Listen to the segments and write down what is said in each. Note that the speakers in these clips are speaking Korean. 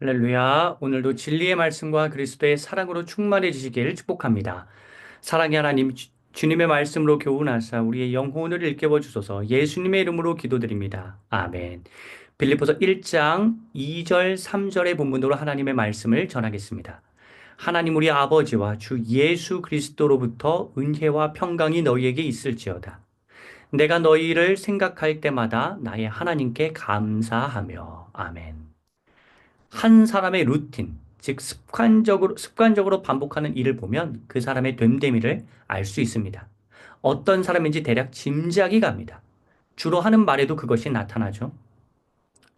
할렐루야. 오늘도 진리의 말씀과 그리스도의 사랑으로 충만해지시기를 축복합니다. 사랑의 하나님, 주님의 말씀으로 교훈하사 우리의 영혼을 일깨워 주소서. 예수님의 이름으로 기도드립니다. 아멘. 빌립보서 1장 2절 3절의 본문으로 하나님의 말씀을 전하겠습니다. 하나님 우리 아버지와 주 예수 그리스도로부터 은혜와 평강이 너희에게 있을지어다. 내가 너희를 생각할 때마다 나의 하나님께 감사하며. 아멘. 한 사람의 루틴, 즉 습관적으로 반복하는 일을 보면 그 사람의 됨됨이를 알 수 있습니다. 어떤 사람인지 대략 짐작이 갑니다. 주로 하는 말에도 그것이 나타나죠.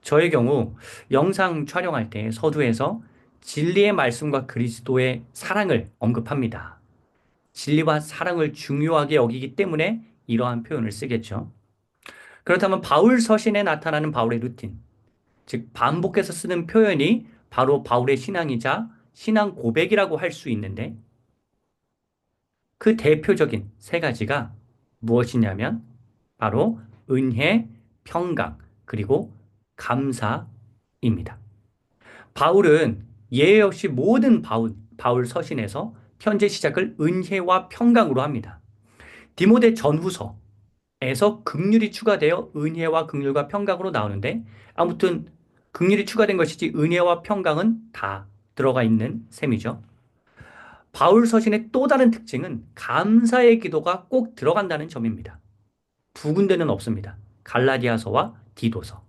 저의 경우 영상 촬영할 때 서두에서 진리의 말씀과 그리스도의 사랑을 언급합니다. 진리와 사랑을 중요하게 여기기 때문에 이러한 표현을 쓰겠죠. 그렇다면 바울 서신에 나타나는 바울의 루틴, 즉 반복해서 쓰는 표현이 바로 바울의 신앙이자 신앙 고백이라고 할 수 있는데 그 대표적인 세 가지가 무엇이냐면 바로 은혜, 평강, 그리고 감사입니다. 바울은 예외 없이 모든 바울 서신에서 편지 시작을 은혜와 평강으로 합니다. 디모데 전후서에서 긍휼이 추가되어 은혜와 긍휼과 평강으로 나오는데 아무튼 긍휼이 추가된 것이지 은혜와 평강은 다 들어가 있는 셈이죠. 바울 서신의 또 다른 특징은 감사의 기도가 꼭 들어간다는 점입니다. 두 군데는 없습니다. 갈라디아서와 디도서.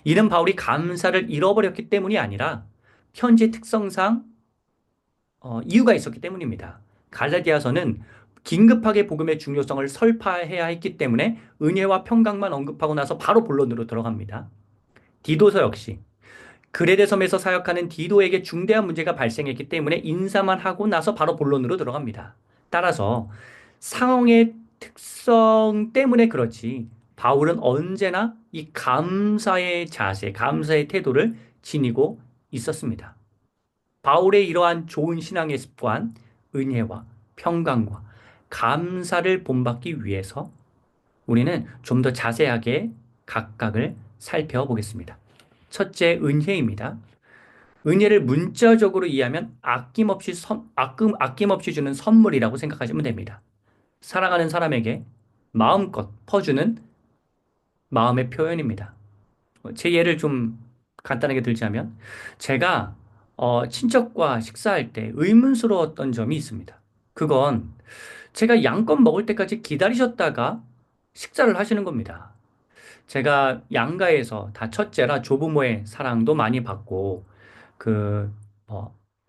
이는 바울이 감사를 잃어버렸기 때문이 아니라 편지의 특성상 이유가 있었기 때문입니다. 갈라디아서는 긴급하게 복음의 중요성을 설파해야 했기 때문에 은혜와 평강만 언급하고 나서 바로 본론으로 들어갑니다. 디도서 역시 그레데 섬에서 사역하는 디도에게 중대한 문제가 발생했기 때문에 인사만 하고 나서 바로 본론으로 들어갑니다. 따라서 상황의 특성 때문에 그렇지 바울은 언제나 이 감사의 자세, 감사의 태도를 지니고 있었습니다. 바울의 이러한 좋은 신앙의 습관, 은혜와 평강과 감사를 본받기 위해서 우리는 좀 더 자세하게 각각을 살펴보겠습니다. 첫째, 은혜입니다. 은혜를 문자적으로 이해하면 아낌없이 주는 선물이라고 생각하시면 됩니다. 사랑하는 사람에게 마음껏 퍼주는 마음의 표현입니다. 제 예를 좀 간단하게 들자면, 제가 친척과 식사할 때 의문스러웠던 점이 있습니다. 그건 제가 양껏 먹을 때까지 기다리셨다가 식사를 하시는 겁니다. 제가 양가에서 다 첫째라 조부모의 사랑도 많이 받고, 그,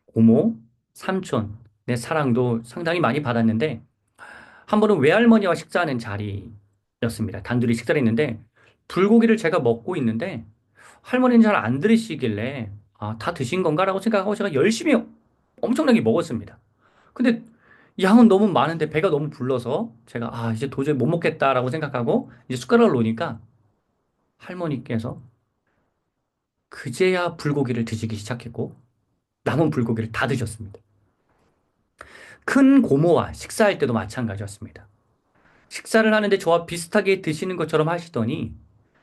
고모, 삼촌, 내 사랑도 상당히 많이 받았는데, 한 번은 외할머니와 식사하는 자리였습니다. 단둘이 식사를 했는데, 불고기를 제가 먹고 있는데, 할머니는 잘 안 들으시길래, 아, 다 드신 건가라고 생각하고 제가 열심히 엄청나게 먹었습니다. 근데 양은 너무 많은데 배가 너무 불러서 제가, 아, 이제 도저히 못 먹겠다라고 생각하고, 이제 숟가락을 놓으니까 할머니께서 그제야 불고기를 드시기 시작했고, 남은 불고기를 다 드셨습니다. 큰 고모와 식사할 때도 마찬가지였습니다. 식사를 하는데 저와 비슷하게 드시는 것처럼 하시더니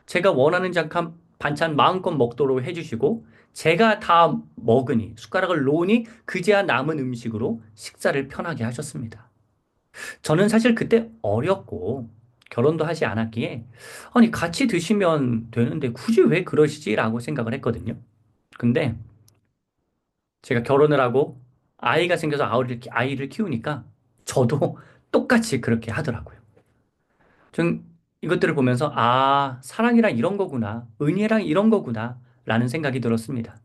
제가 원하는 잠깐 반찬 마음껏 먹도록 해주시고 제가 다 먹으니 숟가락을 놓으니 그제야 남은 음식으로 식사를 편하게 하셨습니다. 저는 사실 그때 어렸고 결혼도 하지 않았기에 아니 같이 드시면 되는데 굳이 왜 그러시지라고 생각을 했거든요. 근데 제가 결혼을 하고 아이가 생겨서 아이를 키우니까 저도 똑같이 그렇게 하더라고요. 전 이것들을 보면서 아, 사랑이란 이런 거구나. 은혜란 이런 거구나. 라는 생각이 들었습니다.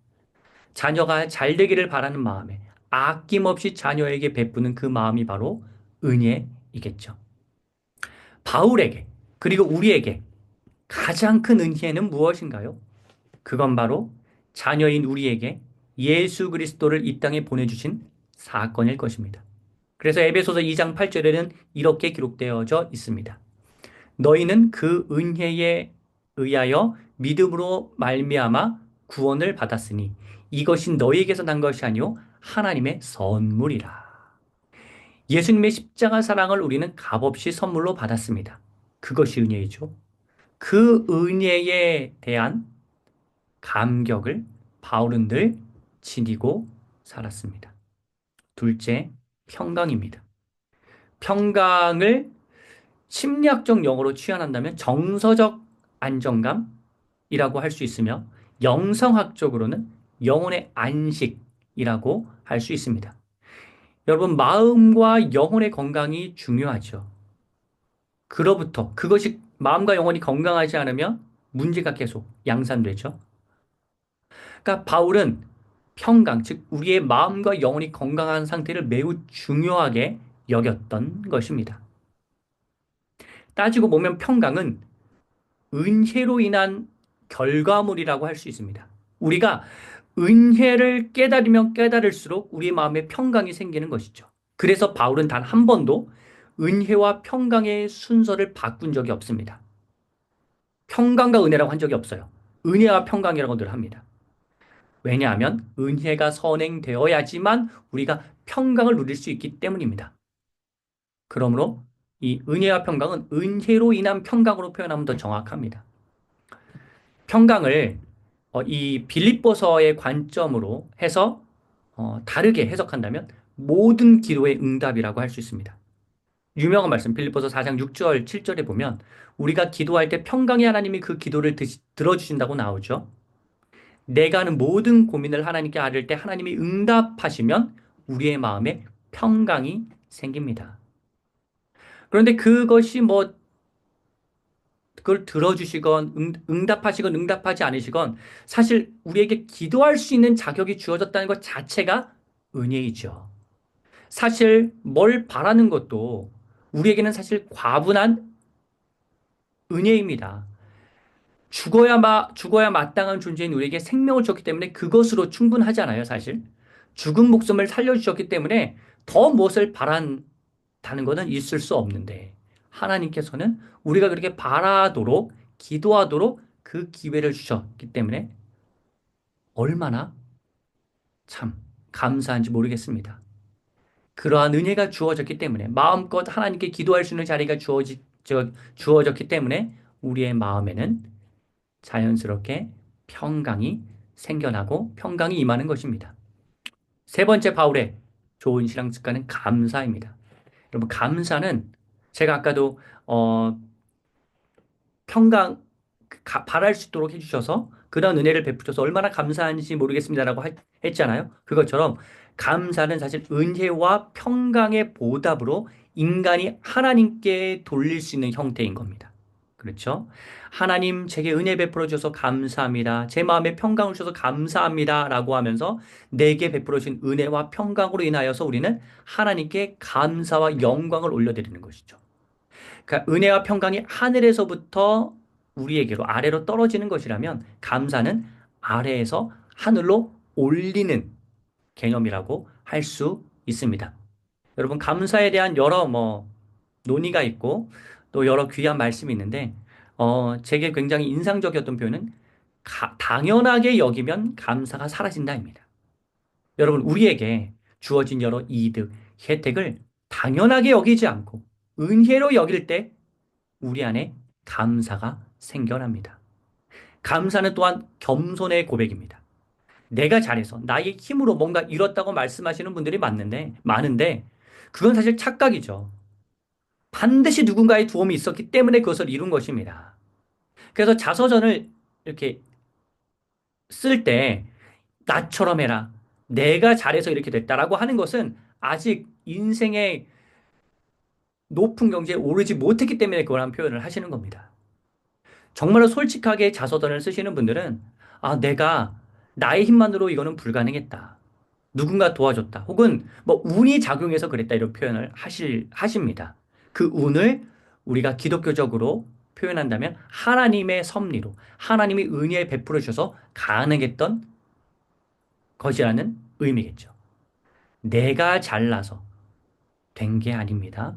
자녀가 잘 되기를 바라는 마음에 아낌없이 자녀에게 베푸는 그 마음이 바로 은혜이겠죠. 바울에게 그리고 우리에게 가장 큰 은혜는 무엇인가요? 그건 바로 자녀인 우리에게 예수 그리스도를 이 땅에 보내주신 사건일 것입니다. 그래서 에베소서 2장 8절에는 이렇게 기록되어져 있습니다. 너희는 그 은혜에 의하여 믿음으로 말미암아 구원을 받았으니 이것이 너희에게서 난 것이 아니요 하나님의 선물이라. 예수님의 십자가 사랑을 우리는 값없이 선물로 받았습니다. 그것이 은혜이죠. 그 은혜에 대한 감격을 바울은 늘 지니고 살았습니다. 둘째, 평강입니다. 평강을 심리학적 용어로 취한한다면 정서적 안정감이라고 할 수 있으며 영성학적으로는 영혼의 안식이라고 할 수 있습니다. 여러분, 마음과 영혼의 건강이 중요하죠. 그로부터 그것이 마음과 영혼이 건강하지 않으면 문제가 계속 양산되죠. 그러니까 바울은 평강, 즉 우리의 마음과 영혼이 건강한 상태를 매우 중요하게 여겼던 것입니다. 따지고 보면 평강은 은혜로 인한 결과물이라고 할 수 있습니다. 우리가 은혜를 깨달으면 깨달을수록 우리의 마음에 평강이 생기는 것이죠. 그래서 바울은 단 한 번도 은혜와 평강의 순서를 바꾼 적이 없습니다. 평강과 은혜라고 한 적이 없어요. 은혜와 평강이라고 늘 합니다. 왜냐하면 은혜가 선행되어야지만 우리가 평강을 누릴 수 있기 때문입니다. 그러므로 이 은혜와 평강은 은혜로 인한 평강으로 표현하면 더 정확합니다. 평강을 이 빌립보서의 관점으로 해서 다르게 해석한다면 모든 기도의 응답이라고 할 수 있습니다. 유명한 말씀 빌립보서 4장 6절 7절에 보면 우리가 기도할 때 평강의 하나님이 그 기도를 들어주신다고 나오죠. 내가 하는 모든 고민을 하나님께 아뢰을 때 하나님이 응답하시면 우리의 마음에 평강이 생깁니다. 그런데 그것이 뭐 그걸 들어주시건 응답하시건 응답하지 않으시건 사실 우리에게 기도할 수 있는 자격이 주어졌다는 것 자체가 은혜이죠. 사실 뭘 바라는 것도 우리에게는 사실 과분한 은혜입니다. 죽어야 마땅한 존재인 우리에게 생명을 줬기 때문에 그것으로 충분하잖아요, 사실. 죽은 목숨을 살려주셨기 때문에 더 무엇을 바란다는 것은 있을 수 없는데, 하나님께서는 우리가 그렇게 바라도록, 기도하도록 그 기회를 주셨기 때문에 얼마나 참 감사한지 모르겠습니다. 그러한 은혜가 주어졌기 때문에 마음껏 하나님께 기도할 수 있는 자리가 주어졌기 때문에 우리의 마음에는 자연스럽게 평강이 생겨나고 평강이 임하는 것입니다. 세 번째 바울의 좋은 신앙 습관은 감사입니다. 여러분, 감사는 제가 아까도 평강 바랄 수 있도록 해주셔서 그런 은혜를 베푸셔서 얼마나 감사한지 모르겠습니다라고 했잖아요. 그것처럼 감사는 사실 은혜와 평강의 보답으로 인간이 하나님께 돌릴 수 있는 형태인 겁니다. 그렇죠? 하나님 제게 은혜 베풀어 주셔서 감사합니다. 제 마음에 평강을 주셔서 감사합니다. 라고 하면서 내게 베풀어 주신 은혜와 평강으로 인하여서 우리는 하나님께 감사와 영광을 올려드리는 것이죠. 그러니까 은혜와 평강이 하늘에서부터 우리에게로 아래로 떨어지는 것이라면 감사는 아래에서 하늘로 올리는 개념이라고 할 수 있습니다. 여러분, 감사에 대한 여러 논의가 있고 또 여러 귀한 말씀이 있는데 제게 굉장히 인상적이었던 표현은 당연하게 여기면 감사가 사라진다입니다. 여러분, 우리에게 주어진 여러 이득, 혜택을 당연하게 여기지 않고 은혜로 여길 때 우리 안에 감사가 생겨납니다. 감사는 또한 겸손의 고백입니다. 내가 잘해서 나의 힘으로 뭔가 이뤘다고 말씀하시는 분들이 많은데 그건 사실 착각이죠. 반드시 누군가의 도움이 있었기 때문에 그것을 이룬 것입니다. 그래서 자서전을 이렇게 쓸 때 나처럼 해라. 내가 잘해서 이렇게 됐다라고 하는 것은 아직 인생의 높은 경지에 오르지 못했기 때문에 그런 표현을 하시는 겁니다. 정말로 솔직하게 자서전을 쓰시는 분들은 내가 나의 힘만으로 이거는 불가능했다. 누군가 도와줬다. 혹은 운이 작용해서 그랬다. 이런 표현을 하십니다. 그 운을 우리가 기독교적으로 표현한다면 하나님의 섭리로 하나님이 은혜에 베풀어 주셔서 가능했던 것이라는 의미겠죠. 내가 잘나서 된 게 아닙니다.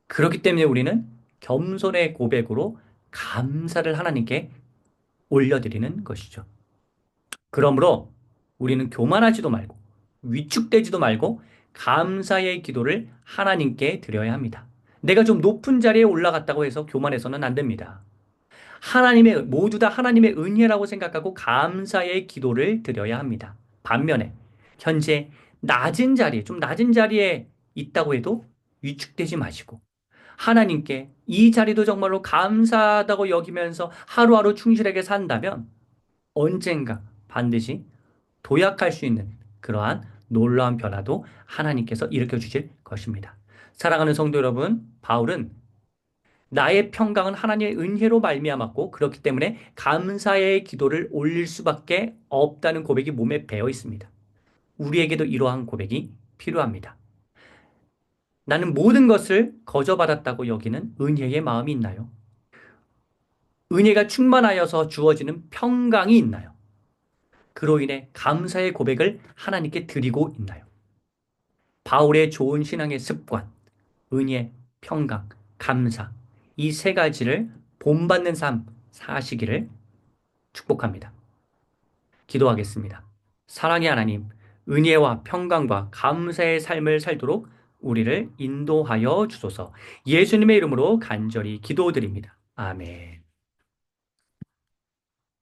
그렇기 때문에 우리는 겸손의 고백으로 감사를 하나님께 올려드리는 것이죠. 그러므로 우리는 교만하지도 말고 위축되지도 말고 감사의 기도를 하나님께 드려야 합니다. 내가 좀 높은 자리에 올라갔다고 해서 교만해서는 안 됩니다. 모두 다 하나님의 은혜라고 생각하고 감사의 기도를 드려야 합니다. 반면에 현재 좀 낮은 자리에 있다고 해도 위축되지 마시고 하나님께 이 자리도 정말로 감사하다고 여기면서 하루하루 충실하게 산다면 언젠가 반드시 도약할 수 있는 그러한 놀라운 변화도 하나님께서 일으켜 주실 것입니다. 사랑하는 성도 여러분, 바울은 나의 평강은 하나님의 은혜로 말미암았고 그렇기 때문에 감사의 기도를 올릴 수밖에 없다는 고백이 몸에 배어 있습니다. 우리에게도 이러한 고백이 필요합니다. 나는 모든 것을 거저받았다고 여기는 은혜의 마음이 있나요? 은혜가 충만하여서 주어지는 평강이 있나요? 그로 인해 감사의 고백을 하나님께 드리고 있나요? 바울의 좋은 신앙의 습관, 은혜, 평강, 감사, 이 세 가지를 본받는 삶 사시기를 축복합니다. 기도하겠습니다. 사랑의 하나님, 은혜와 평강과 감사의 삶을 살도록 우리를 인도하여 주소서. 예수님의 이름으로 간절히 기도드립니다. 아멘.